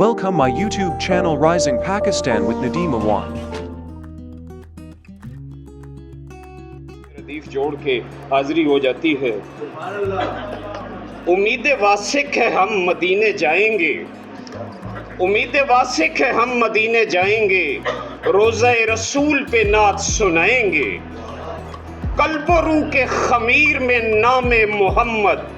Welcome my YouTube channel Rising Pakistan with Nadeem Awan. ردیف جوڑ کے حاضری ہو جاتی ہے. امید واسق ہے ہم مدینے جائیں گے, امید واسق ہے ہم مدینے جائیں گے, روزہ رسول پہ نعت سنائیں گے, قلب و روح کے خمیر میں نام محمد,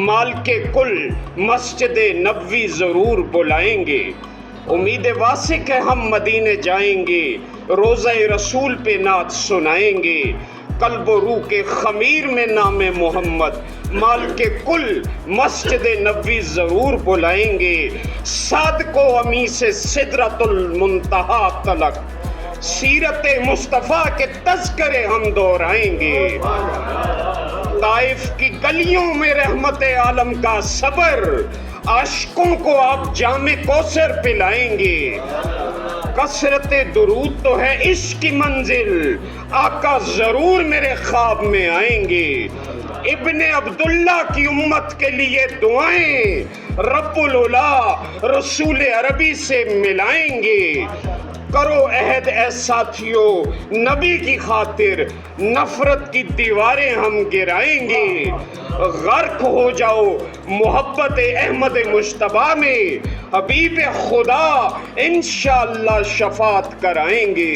مال کے کل مسجد نبوی ضرور بلائیں گے. امید واسق ہے ہم مدینے جائیں گے, روزہ رسول پہ نعت سنائیں گے, قلب و روح کے خمیر میں نام محمد, مال کے کل مسجد نبوی ضرور بلائیں گے. صادق و امی سے سدرۃ المنتہا تلک سیرت مصطفیٰ کے تذکرے ہم دہرائیں گے. طائف کی گلیوں میں رحمت عالم کا صبر, عاشقوں کو آپ جام کوثر پلائیں گے. کثرت درود تو ہے عشق کی منزل, آقا ضرور میرے خواب میں آئیں گے. ابن عبداللہ کی امت کے لیے دعائیں رب العلا رسول عربی سے ملائیں گے. کرو عہد اے ساتھیو نبی کی خاطر, نفرت کی دیواریں ہم گرائیں گے. غرق ہو جاؤ محبت احمد مجتبیٰ میں, حبیب خدا انشاءاللہ شفاعت کرائیں گے.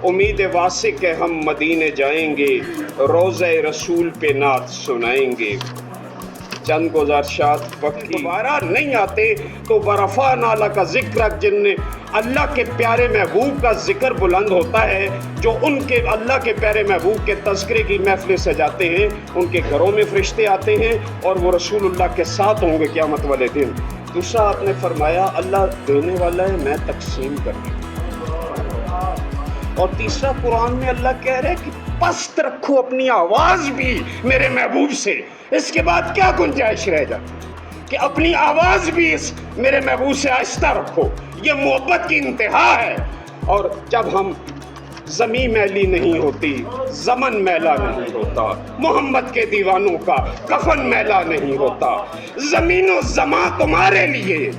امید واسق ہے ہم مدینے جائیں گے, روزہ رسول پہ نعت سنائیں گے. چند گزارشات پکی دوبارہ نہیں آتے تو برفعنا لک ذکرک, جن نے اللہ کے پیارے محبوب کا ذکر بلند ہوتا ہے, جو ان کے اللہ کے پیارے محبوب کے تذکرے کی محفلیں سجاتے ہیں, ان کے گھروں میں فرشتے آتے ہیں اور وہ رسول اللہ کے ساتھ ہوں گے قیامت والے دن. دوسرا آپ نے فرمایا اللہ دینے والا ہے, میں تقسیم کروں. اور تیسرا قرآن میں اللہ کہہ رہے کہ پست رکھو اپنی آواز بھی میرے محبوب سے. اس کے بعد کیا گنجائش رہ جاتی کہ اپنی آواز بھی اس میرے محبوب سے آہستہ رکھو. یہ محبت کی انتہا ہے. اور جب ہم زمین میلی نہیں ہوتی, زمن میلا نہیں ہوتا, محمد کے دیوانوں کا کفن میلا نہیں ہوتا. زمین و زمان تمہارے لیے,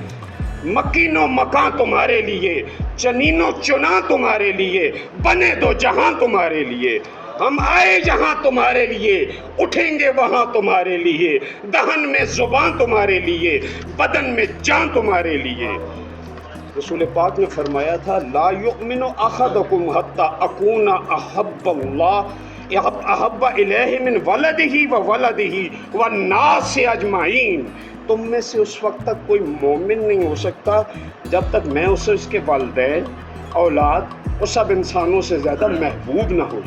مکین و مکان تمہارے لیے, چنین و چنا تمہارے لیے, بنے دو جہاں تمہارے لیے. ہم آئے جہاں تمہارے لیے, اٹھیں گے وہاں تمہارے لیے. دہن میں زبان تمہارے لیے, بدن میں جان تمہارے لیے. رسول پاک نے فرمایا تھا لا یؤمن احدکم حتی اکون احب اللہ احب الیہ من ولدہ وولدہ والناس اجمعین. تم میں سے اس وقت تک کوئی مومن نہیں ہو سکتا جب تک میں اسے اس کے والدین, اولاد اور سب انسانوں سے زیادہ محبوب نہ ہو.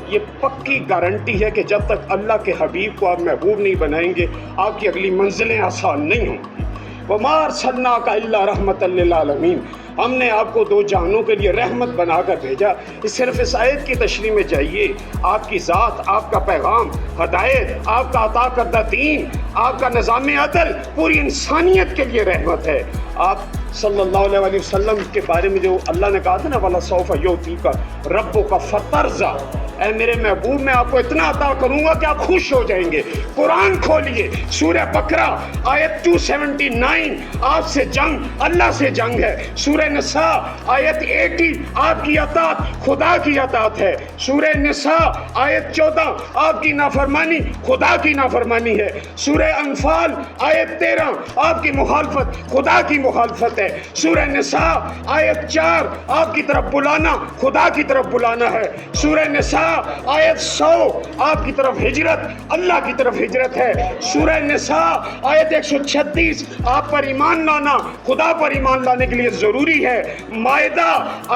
یہ پکی گارنٹی ہے کہ جب تک اللہ کے حبیب کو آپ محبوب نہیں بنائیں گے, آپ کی اگلی منزلیں آسان نہیں ہوں گی. وَمَا أَرْسَلْنَاكَ إِلَّا رَحْمَةً لِّلْعَالَمِينَ, ہم نے آپ کو دو جہانوں کے لیے رحمت بنا کر بھیجا. صرف اس آیت کی تشریح میں جائیے, آپ کی ذات, آپ کا پیغام, ہدایت, آپ کا عطا کردہ دین, آپ کا نظام عدل پوری انسانیت کے لیے رحمت ہے. آپ صلی اللہ علیہ وسلم کے بارے میں جو اللہ نے کہا تھا نا وَلَسَوْفَ يُعْطِيكَ رَبُّكَ فَتَرْضَىٰ, اے میرے محبوب میں آپ کو اتنا عطا کروں گا کہ آپ خوش ہو جائیں گے. قرآن کھولیے, سورہ بقرہ آیت 279, آپ سے جنگ اللہ سے جنگ ہے. سورہ نساء آیت 80, آپ کی اطاعت خدا کی اطاعت ہے. سورہ نساء آیت 14, آپ کی نافرمانی خدا کی نافرمانی ہے. سورہ انفال آیت 13, آپ کی مخالفت خدا کی مخالفت ہے. سورہ نساء آیت 4, آپ کی طرف بلانا خدا کی طرف بلانا ہے. سورہ نساء آیت 100, آپ کی طرف ہجرت اللہ کی طرف ہجرت ہے. سورہ نساء آیت 136, آپ پر ایمان لانا خدا پر ایمان لانے کے لیے ضروری ہے. مائدہ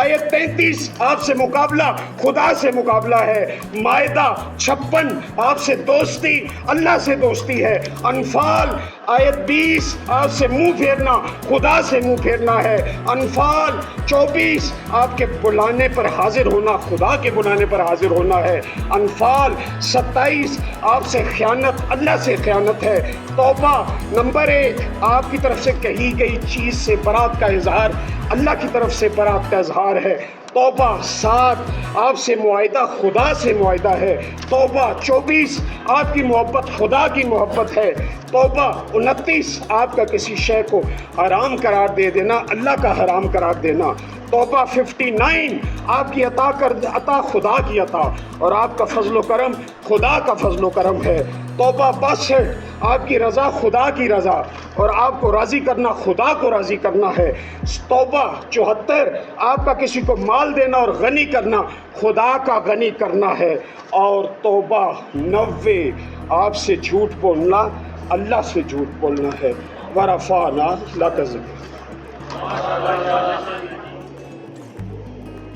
آیت 33, آپ سے مقابلہ خدا سے مقابلہ ہے. مائدہ 56, آپ سے دوستی اللہ سے دوستی ہے. انفال آیت 20, آپ سے منہ پھیرنا خدا سے منہ پھیرنا ہے. انفال 24, آپ کے بلانے پر حاضر ہونا خدا کے بلانے پر حاضر ہونا ہے. انفال 27, آپ سے خیانت اللہ سے خیانت ہے. توبہ نمبر 1, آپ کی طرف سے کہی گئی چیز سے برات کا اظہار اللہ کی طرف سے برات کا اظہار ہے. توبہ 7 آپ سے معاہدہ خدا سے معاہدہ ہے. توبہ 24 آپ کی محبت خدا کی محبت ہے. توبہ 29 آپ کا کسی شے کو حرام قرار دے دینا اللہ کا حرام قرار دینا. توبہ 59 آپ کی عطا خدا کی عطا اور آپ کا فضل و کرم خدا کا فضل و کرم ہے. توبہ 62 آپ کی رضا خدا کی رضا اور آپ کو راضی کرنا خدا کو راضی کرنا ہے. توبہ 74 آپ کا کسی کو مال دینا اور غنی کرنا خدا کا غنی کرنا ہے. اور توبہ 90 آپ سے جھوٹ بولنا اللہ سے جھوٹ بولنا ہے. ورفعنا لک ذکرک.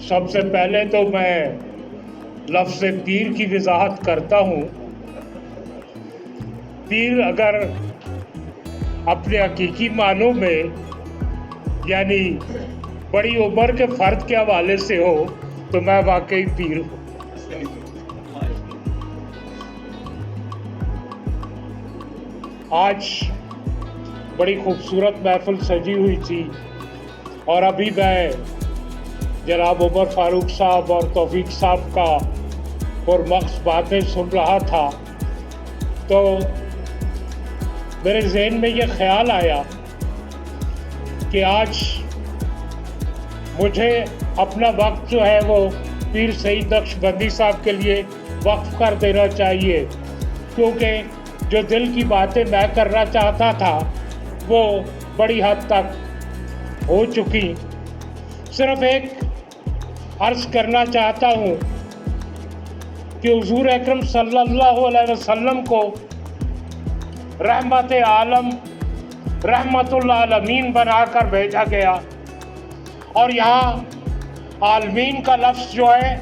سب سے پہلے تو میں لفظ پیر کی وضاحت کرتا ہوں. پیر اگر اپنے حقیقی معنوں میں یعنی بڑی عمر کے فرد کے حوالے سے ہو تو میں واقعی پیر ہوں. آج بڑی خوبصورت محفل سجی ہوئی تھی اور ابھی میں جناب عمر فاروق صاحب اور توفیق صاحب کا پرمغز باتیں سن رہا تھا تو میرے ذہن میں یہ خیال آیا کہ آج مجھے اپنا وقت جو ہے وہ پیر سعید نقشبندی صاحب کے لیے وقف کر دینا چاہیے، کیونکہ جو دل کی باتیں میں کرنا چاہتا تھا وہ بڑی حد تک ہو چکی. صرف ایک عرض کرنا چاہتا ہوں کہ حضور اکرم صلی اللہ علیہ وسلم کو رحمت عالم رحمت العالمین بنا کر بھیجا گیا، اور یہاں عالمین کا لفظ جو ہے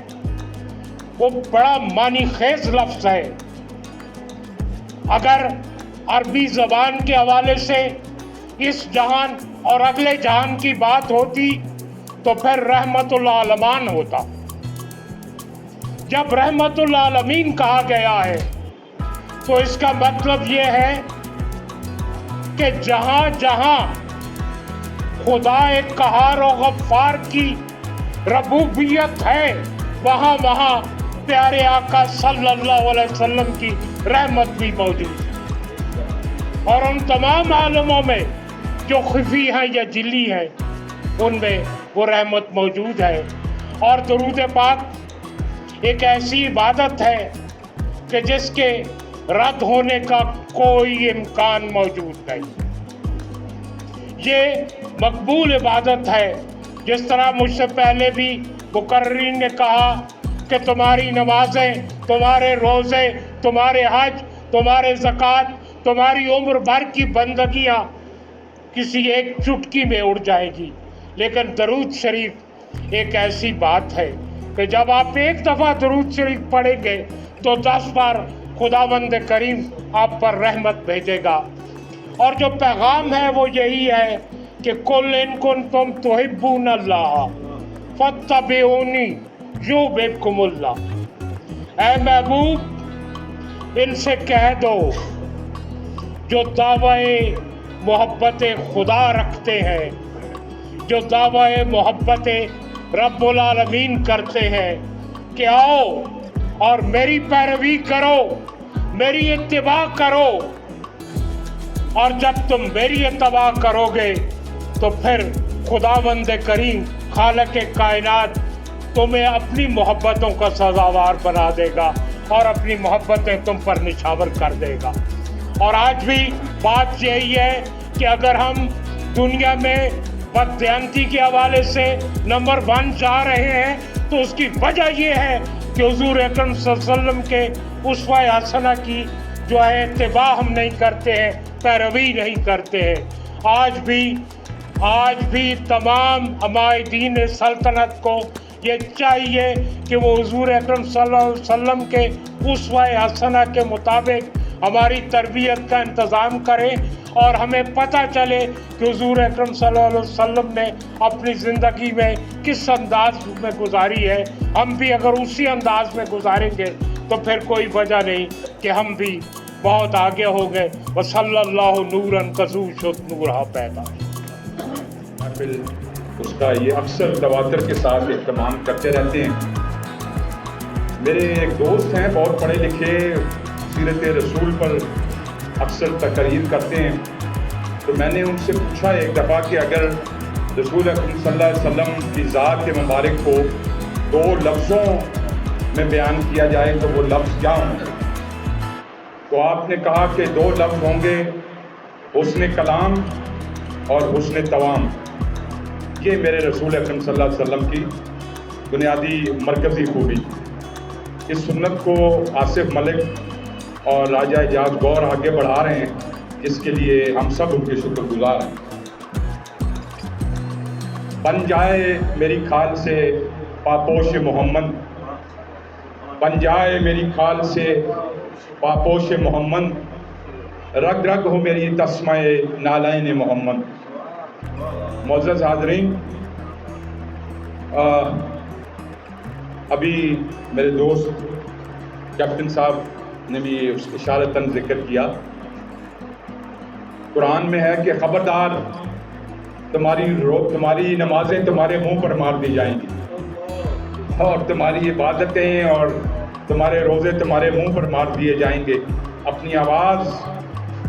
وہ بڑا معنی خیز لفظ ہے. اگر عربی زبان کے حوالے سے اس جہان اور اگلے جہان کی بات ہوتی تو پھر رحمت العالمان ہوتا. جب رحمت العالمین کہا گیا ہے تو اس کا مطلب یہ ہے کہ جہاں جہاں خدا قہار و غفار کی ربوبیت ہے وہاں وہاں پیارے آقا صلی اللہ علیہ وسلم کی رحمت بھی موجود ہے، اور ان تمام عالموں میں جو خفی ہیں یا جلی ہیں ان میں وہ رحمت موجود ہے. اور درود پاک ایک ایسی عبادت ہے کہ جس کے رد ہونے کا کوئی امکان موجود نہیں. یہ مقبول عبادت ہے. جس طرح مجھ سے پہلے بھی مقررین نے کہا کہ تمہاری نمازیں، تمہارے روزے، تمہارے حج، تمہارے زکوٰۃ، تمہاری عمر بھر کی بندگیاں کسی ایک چٹکی میں اڑ جائے گی، لیکن درود شریف ایک ایسی بات ہے کہ جب آپ ایک دفعہ درود شریف پڑھیں گے تو 10 بار خداوند کریم آپ پر رحمت بھیجے گا. اور جو پیغام ہے وہ یہی ہے کہ قل ان کنتم تحبون اللہ فاتبعونی یحببکم اللہ. اے محبوب ان سے کہہ دو جو دعوی محبت خدا رکھتے ہیں، جو دعوی محبت رب العالمین کرتے ہیں، کہ آؤ اور میری پیروی کرو، میری اتباع کرو. اور جب تم میری اتباع کرو گے تو پھر خداوند کریم خالق کائنات تمہیں اپنی محبتوں کا سزاوار بنا دے گا اور اپنی محبتیں تم پر نچھاور کر دے گا. اور آج بھی بات یہی ہے کہ اگر ہم دنیا میں بددیانتی کے حوالے سے نمبر 1 جا رہے ہیں تو اس کی وجہ یہ ہے کہ حضور اکرم صلی اللہ علیہ وسلم کے اسوہ حسنہ کی جو ہے اتباع ہم نہیں کرتے ہیں، پیروی نہیں کرتے ہیں. آج بھی تمام عمائدین سلطنت کو یہ چاہیے کہ وہ حضور اکرم صلی اللہ علیہ وسلم کے اسوہ حسنہ کے مطابق ہماری تربیت کا انتظام کریں، اور ہمیں پتہ چلے کہ حضور اکرم صلی اللہ علیہ وسلم نے اپنی زندگی میں کس انداز میں گزاری ہے. ہم بھی اگر اسی انداز میں گزاریں گے تو پھر کوئی وجہ نہیں کہ ہم بھی بہت آگے ہو گئے. وصلی اللہ نوراً کذو شد نورہا پیدا. اس کا یہ اکثر تواتر کے ساتھ اہتمام کرتے رہتے ہیں۔ میرے ایک دوست ہیں بہت پڑھے لکھے، سیرت رسول پر اکثر تقریر کرتے ہیں، تو میں نے ان سے پوچھا ایک دفعہ کہ اگر رسول اکرم صلی اللہ علیہ وسلم کی ذات مبارک کو 2 لفظوں میں بیان کیا جائے تو وہ لفظ کیا ہوں گے؟ تو آپ نے کہا کہ 2 لفظ ہوں گے، حسن کلام اور حسن توام۔ یہ میرے رسول اکرم صلی اللہ علیہ وسلم کی بنیادی مرکزی خوبی۔ اس سنت کو آصف ملک اور راجہ اعجاز گور آگے بڑھا رہے ہیں، جس کے لیے ہم سب ان کے شکر گزار ہیں۔ بن جائے میری کھال سے پاپوش محمد، بن جائے میری کھال سے پاپوش محمد، رگ رگ ہو میری تسمہ نالین محمد۔ معزز حاضرین، ابھی میرے دوست کیپٹن صاحب نے بھی اس اشارتاً ذکر کیا، قرآن میں ہے کہ خبردار تمہاری نمازیں تمہارے منہ پر مار دی جائیں گی، اور تمہاری عبادتیں اور تمہارے روزے تمہارے منہ پر مار دیے جائیں گے۔ اپنی آواز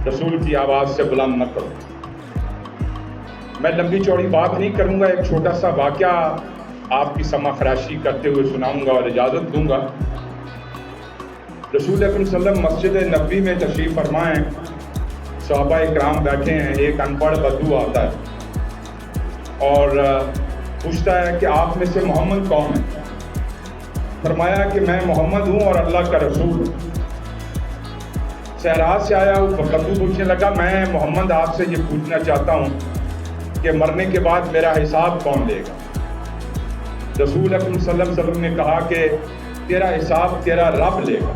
رسول کی آواز سے بلند نہ کرو۔ میں لمبی چوڑی بات نہیں کروں گا، ایک چھوٹا سا واقعہ آپ کی سمع خراشی کرتے ہوئے سناؤں گا اور اجازت دوں گا۔ رسول اکرم صلی اللہ علیہ وسلم مسجد نبوی میں تشریف فرما ہیں، صحابہ اکرام بیٹھے ہیں، ایک ان پڑھ بدو آتا ہے اور پوچھتا ہے کہ آپ میں سے محمد کون ہے؟ فرمایا کہ میں محمد ہوں اور اللہ کا رسول ہوں۔ صحرا سے آیا وہ بدو پوچھنے لگا، میں محمد آپ سے یہ پوچھنا چاہتا ہوں کہ مرنے کے بعد میرا حساب کون لے گا؟ رسول اکرم صلی اللہ علیہ وسلم نے کہا کہ تیرا حساب تیرا رب لے گا۔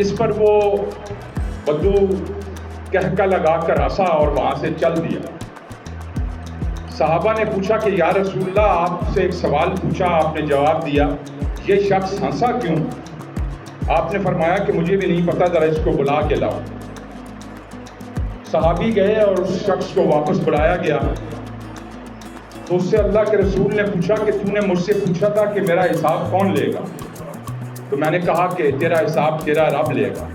اس پر وہ بدو کہکا لگا کر ہنسا اور وہاں سے چل دیا۔ صحابہ نے پوچھا کہ یا رسول اللہ، آپ سے ایک سوال پوچھا، آپ نے جواب دیا، یہ شخص ہنسا کیوں؟ آپ نے فرمایا کہ مجھے بھی نہیں پتا، ذرا اس کو بلا کے لاؤ۔ صحابی گئے اور اس شخص کو واپس بلایا گیا تو اس سے اللہ کے رسول نے پوچھا کہ تو نے مجھ سے پوچھا تھا کہ میرا حساب کون لے گا؟ تو میں نے کہا کہ تیرا حساب تیرا رب لے گا۔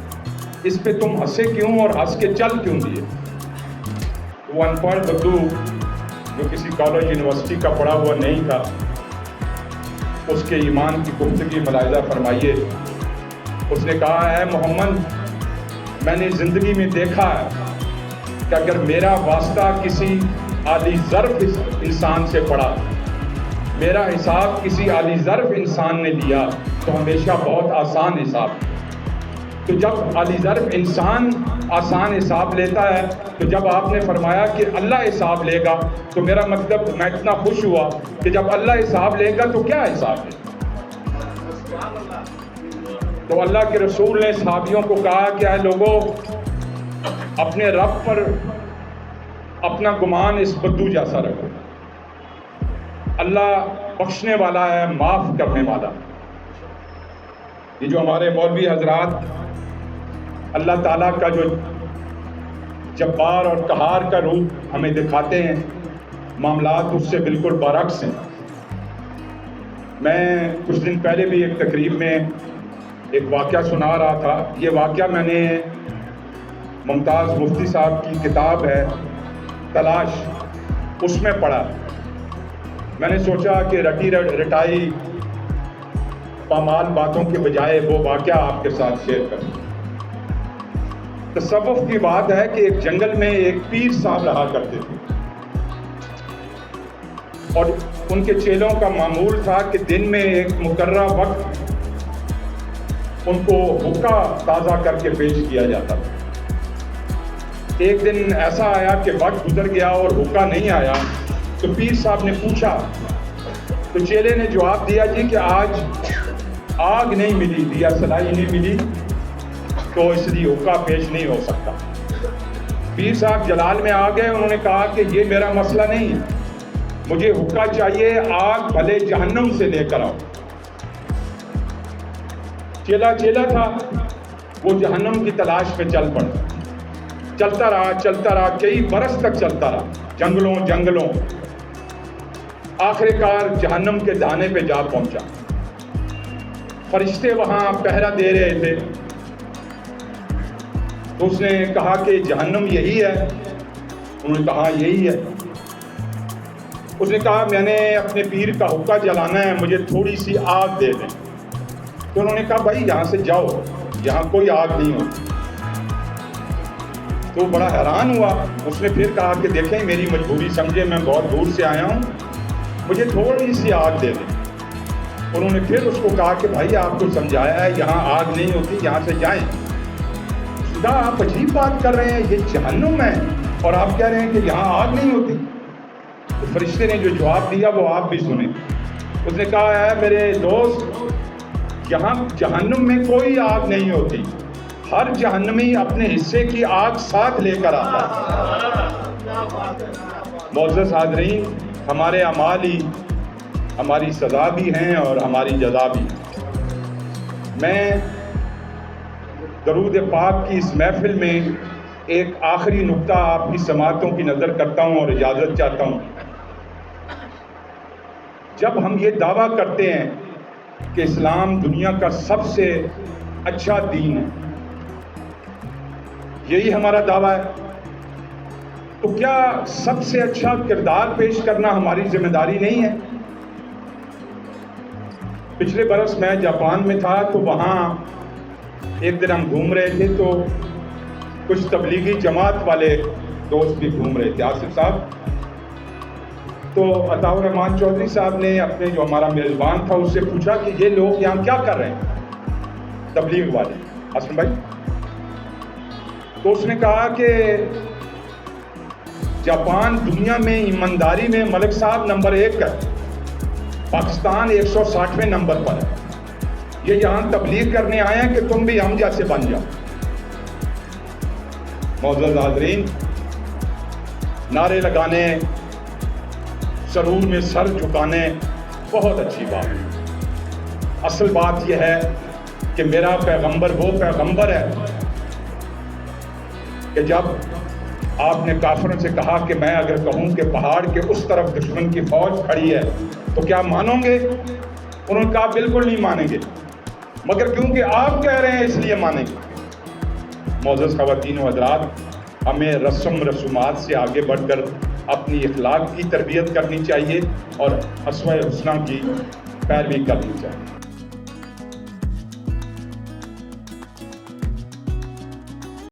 اس پہ تم ہنسے کیوں اور ہنس کے چل کیوں دیے؟ وہ ان پڑھ بدو جو کسی کالج یونیورسٹی کا پڑھا ہوا نہیں تھا، اس کے ایمان کی گفتگی ملاحظہ فرمائیے۔ اس نے کہا، اے محمد، میں نے زندگی میں دیکھا ہے کہ اگر میرا واسطہ کسی عالی ظرف انسان سے پڑا، میرا حساب کسی عالی ظرف انسان نے لیا تو ہمیشہ بہت آسان حساب۔ تو جب عالی ظرف انسان آسان حساب لیتا ہے، تو جب آپ نے فرمایا کہ اللہ حساب لے گا، تو میرا مطلب میں اتنا خوش ہوا کہ جب اللہ حساب لے گا تو کیا حساب لے گا؟ تو اللہ کے رسول نے صحابیوں کو کہا کہ اے لوگوں، اپنے رب پر اپنا گمان اس بدو جیسا رکھو۔ اللہ بخشنے والا ہے، معاف کرنے والا۔ یہ جو ہمارے مولوی حضرات اللہ تعالیٰ کا جو جبار اور قہار کا روپ ہمیں دکھاتے ہیں، معاملات اس سے بالکل برعکس ہیں۔ میں کچھ دن پہلے بھی ایک تقریب میں ایک واقعہ سنا رہا تھا۔ یہ واقعہ میں نے ممتاز مفتی صاحب کی کتاب ہے تلاش، اس میں پڑھا۔ میں نے سوچا کہ رٹی رٹائی پامال باتوں کے بجائے وہ واقعہ آپ کے ساتھ شیئر کروں۔ تصوف کی بات ہے کہ ایک جنگل میں ایک پیر صاحب رہا کرتے تھے، اور ان کے چیلوں کا معمول تھا کہ دن میں ایک مقررہ وقت ان کو حقہ تازہ کر کے پیش کیا جاتا تھا۔ ایک دن ایسا آیا کہ وقت گزر گیا اور حقہ نہیں آیا، تو پیر صاحب نے پوچھا، تو چیلے نے جواب دیا، جی کہ آج آگ نہیں ملی، دیا سلائی نہیں ملی، تو اس لیے حقہ پیش نہیں ہو سکتا۔ پیر صاحب جلال میں آ گئے، انہوں نے کہا کہ یہ میرا مسئلہ نہیں ہے، مجھے حقہ چاہیے، آگ بھلے جہنم سے لے کر آؤ۔ چیلا تھا، وہ جہنم کی تلاش پہ چل پڑا۔ چلتا رہا کئی برس تک چلتا رہا، جنگلوں آخر کار جہنم کے دانے پہ جا پہنچا۔ فرشتے وہاں پہرا دے رہے تھے، تو اس نے کہا کہ جہنم یہی ہے؟ انہوں نے کہا یہی ہے۔ اس نے کہا میں نے اپنے پیر کا حقہ جلانا ہے، مجھے تھوڑی سی آگ دے دیں۔ تو انہوں نے کہا بھائی یہاں سے جاؤ، یہاں کوئی آگ نہیں ہوتی۔ تو بڑا حیران ہوا۔ اس نے پھر کہا کہ دیکھیں میری مجبوری سمجھے، میں بہت دور سے آیا ہوں، مجھے تھوڑی سی آگ دے دیں۔ انہوں نے پھر اس کو کہا کہ بھائی آپ کو سمجھایا ہے یہاں آگ نہیں ہوتی، یہاں سے جائیں۔ کہا آپ عجیب بات کر رہے ہیں، یہ جہنم ہے اور آپ کہہ رہے ہیں کہ یہاں آگ نہیں ہوتی۔ تو فرشتے نے جو جواب دیا وہ آپ بھی سنیں۔ اس نے کہا ہے میرے دوست، یہاں جہنم میں کوئی آگ نہیں ہوتی، ہر جہنمی اپنے حصے کی آگ ساتھ لے کر آتا ہے۔ معزز حاضرین، ہمارے اعمال ہی ہماری سزا بھی ہیں اور ہماری جزا بھی۔ میں درود پاک کی اس محفل میں ایک آخری نقطہ آپ کی سماعتوں کی نظر کرتا ہوں اور اجازت چاہتا ہوں۔ جب ہم یہ دعویٰ کرتے ہیں کہ اسلام دنیا کا سب سے اچھا دین ہے، یہی ہمارا دعویٰ ہے، تو کیا سب سے اچھا کردار پیش کرنا ہماری ذمہ داری نہیں ہے؟ پچھلے برس میں جاپان میں تھا، تو وہاں ایک دن ہم گھوم رہے تھے، تو کچھ تبلیغی جماعت والے دوست بھی گھوم رہے تھے، آصف صاحب۔ تو عطاء الرحمان چودھری صاحب نے اپنے جو ہمارا میزبان تھا اس سے پوچھا کہ یہ لوگ یہاں کیا کر رہے ہیں تبلیغ والے، حسن بھائی؟ تو اس نے کہا کہ جاپان دنیا میں ایمانداری میں ملک صاحب نمبر 1 ہے، پاکستان 160ویں نمبر پر ہے، یہ یہاں تبلیغ کرنے آئے ہیں کہ تم بھی ہم جیسے بن جاؤ۔ معزز حاضرین، نعرے لگانے، سرور میں سر جھکانے بہت اچھی بات ہے، اصل بات یہ ہے کہ میرا پیغمبر وہ پیغمبر ہے کہ جب آپ نے کافروں سے کہا کہ میں اگر کہوں کہ پہاڑ کے اس طرف دشمن کی فوج کھڑی ہے تو کیا مانو گے؟ انہوں نے کہا بالکل نہیں مانیں گے، مگر کیونکہ آپ کہہ رہے ہیں اس لیے مانیں گے۔ معزز خواتین و حضرات، ہمیں رسم رسومات سے آگے بڑھ کر اپنی اخلاق کی تربیت کرنی چاہیے اور اسوہ حسنہ کی پیروی کرنی چاہیے۔